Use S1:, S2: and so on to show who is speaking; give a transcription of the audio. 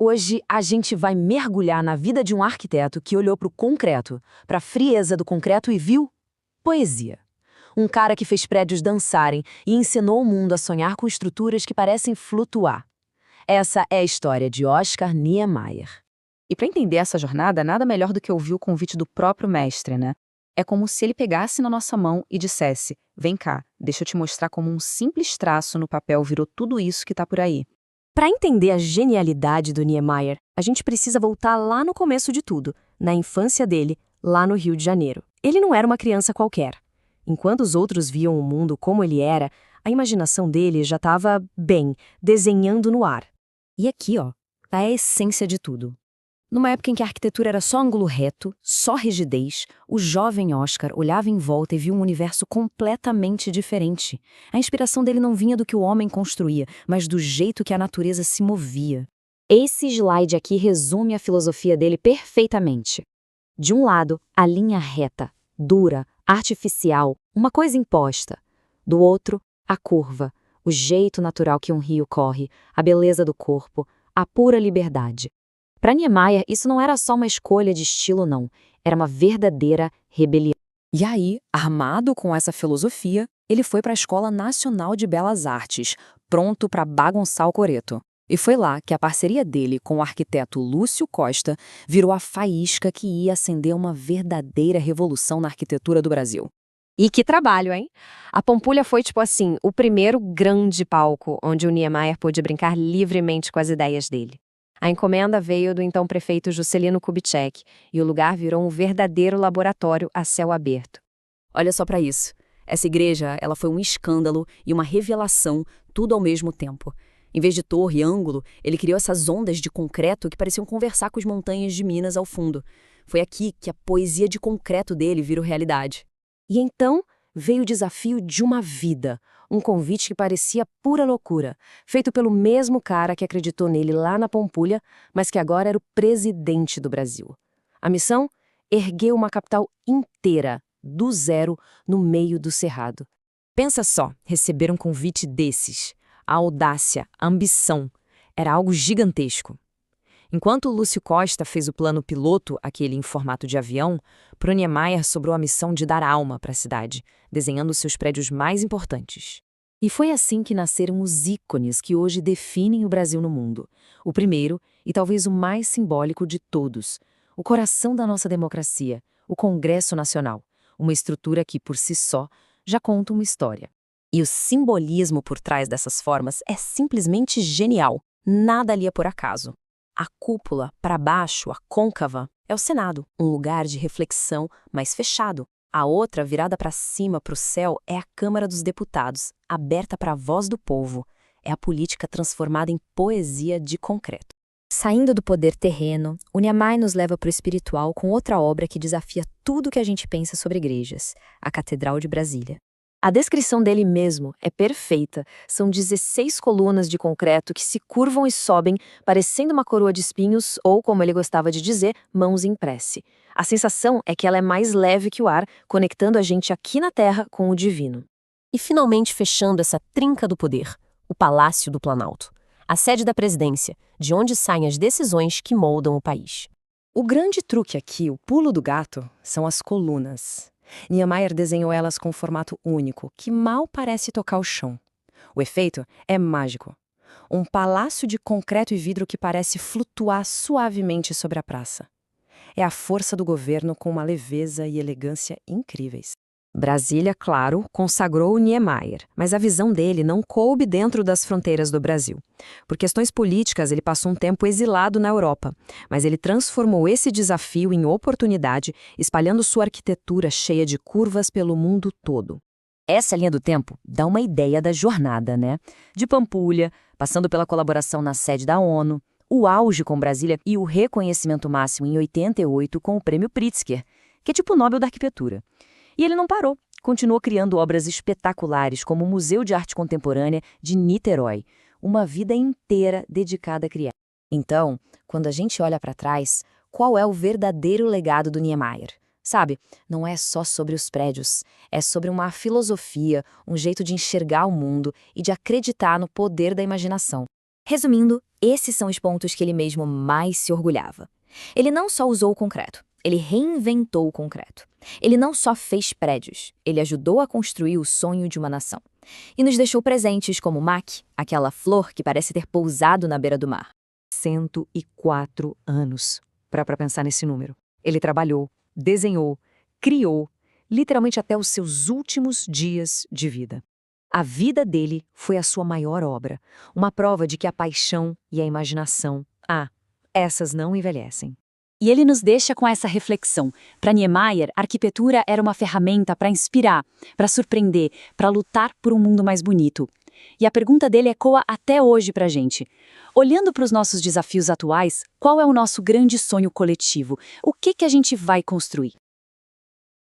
S1: Hoje a gente vai mergulhar na vida de um arquiteto que olhou para o concreto, para a frieza do concreto e viu poesia. Um cara que fez prédios dançarem e ensinou o mundo a sonhar com estruturas que parecem flutuar. Essa é a história de Oscar Niemeyer.
S2: E para entender essa jornada, nada melhor do que ouvir o convite do próprio mestre, né? É como se ele pegasse na nossa mão e dissesse: vem cá, deixa eu te mostrar como um simples traço no papel virou tudo isso que tá por aí.
S3: Para entender a genialidade do Niemeyer, a gente precisa voltar lá no começo de tudo, na infância dele, lá no Rio de Janeiro. Ele não era uma criança qualquer. Enquanto os outros viam o mundo como ele era, a imaginação dele já estava, desenhando no ar. E aqui, tá a essência de tudo. Numa época em que a arquitetura era só ângulo reto, só rigidez, o jovem Oscar olhava em volta e viu um universo completamente diferente. A inspiração dele não vinha do que o homem construía, mas do jeito que a natureza se movia. Esse slide aqui resume a filosofia dele perfeitamente. De um lado, a linha reta, dura, artificial, uma coisa imposta. Do outro, a curva, o jeito natural que um rio corre, a beleza do corpo, a pura liberdade. Para Niemeyer, isso não era só uma escolha de estilo, não. Era uma verdadeira rebelião.
S2: E aí, armado com essa filosofia, ele foi para a Escola Nacional de Belas Artes, pronto para bagunçar o coreto. E foi lá que a parceria dele com o arquiteto Lúcio Costa virou a faísca que ia acender uma verdadeira revolução na arquitetura do Brasil.
S3: E que trabalho, hein? A Pampulha foi, o primeiro grande palco onde o Niemeyer pôde brincar livremente com as ideias dele. A encomenda veio do então prefeito Juscelino Kubitschek e o lugar virou um verdadeiro laboratório a céu aberto.
S2: Olha só para isso. Essa igreja, ela foi um escândalo e uma revelação, tudo ao mesmo tempo. Em vez de torre e ângulo, ele criou essas ondas de concreto que pareciam conversar com as montanhas de Minas ao fundo. Foi aqui que a poesia de concreto dele virou realidade.
S3: E então veio o desafio de uma vida, um convite que parecia pura loucura, feito pelo mesmo cara que acreditou nele lá na Pampulha, mas que agora era o presidente do Brasil. A missão? Erguer uma capital inteira, do zero, no meio do cerrado. Pensa só, receber um convite desses. A audácia, a ambição, era algo gigantesco. Enquanto Lúcio Costa fez o plano piloto, aquele em formato de avião, pro Niemeyer sobrou a missão de dar alma para a cidade, desenhando seus prédios mais importantes. E foi assim que nasceram os ícones que hoje definem o Brasil no mundo. O primeiro, e talvez o mais simbólico de todos, o coração da nossa democracia, o Congresso Nacional, uma estrutura que, por si só, já conta uma história. E o simbolismo por trás dessas formas é simplesmente genial, nada ali é por acaso. A cúpula, para baixo, a côncava, é o Senado, um lugar de reflexão, mas fechado. A outra, virada para cima, para o céu, é a Câmara dos Deputados, aberta para a voz do povo. É a política transformada em poesia de concreto. Saindo do poder terreno, o Niemeyer nos leva para o espiritual com outra obra que desafia tudo que a gente pensa sobre igrejas, a Catedral de Brasília. A descrição dele mesmo é perfeita. São 16 colunas de concreto que se curvam e sobem, parecendo uma coroa de espinhos ou, como ele gostava de dizer, mãos em prece. A sensação é que ela é mais leve que o ar, conectando a gente aqui na Terra com o divino. E finalmente fechando essa trinca do poder, o Palácio do Planalto, a sede da presidência, de onde saem as decisões que moldam o país. O grande truque aqui, o pulo do gato, são as colunas. Niemeyer desenhou elas com um formato único, que mal parece tocar o chão. O efeito é mágico. Um palácio de concreto e vidro que parece flutuar suavemente sobre a praça. É a força do governo com uma leveza e elegância incríveis. Brasília, claro, consagrou o Niemeyer, mas a visão dele não coube dentro das fronteiras do Brasil. Por questões políticas, ele passou um tempo exilado na Europa, mas ele transformou esse desafio em oportunidade, espalhando sua arquitetura cheia de curvas pelo mundo todo. Essa linha do tempo dá uma ideia da jornada, né? De Pampulha, passando pela colaboração na sede da ONU, o auge com Brasília e o reconhecimento máximo em 88 com o Prêmio Pritzker, que é tipo o Nobel da Arquitetura. E ele não parou, continuou criando obras espetaculares como o Museu de Arte Contemporânea de Niterói, uma vida inteira dedicada a criar. Então, quando a gente olha para trás, qual é o verdadeiro legado do Niemeyer? Sabe, não é só sobre os prédios, é sobre uma filosofia, um jeito de enxergar o mundo e de acreditar no poder da imaginação.
S4: Resumindo, esses são os pontos que ele mesmo mais se orgulhava. Ele não só usou o concreto, ele reinventou o concreto. Ele não só fez prédios, ele ajudou a construir o sonho de uma nação. E nos deixou presentes como o mac, aquela flor que parece ter pousado na beira do mar.
S1: 104 anos. Para pensar nesse número. Ele trabalhou, desenhou, criou, literalmente até os seus últimos dias de vida. A vida dele foi a sua maior obra, uma prova de que a paixão e a imaginação, essas não envelhecem.
S5: E ele nos deixa com essa reflexão. Para Niemeyer, a arquitetura era uma ferramenta para inspirar, para surpreender, para lutar por um mundo mais bonito. E a pergunta dele ecoa até hoje para a gente. Olhando para os nossos desafios atuais, qual é o nosso grande sonho coletivo? O que a gente vai construir?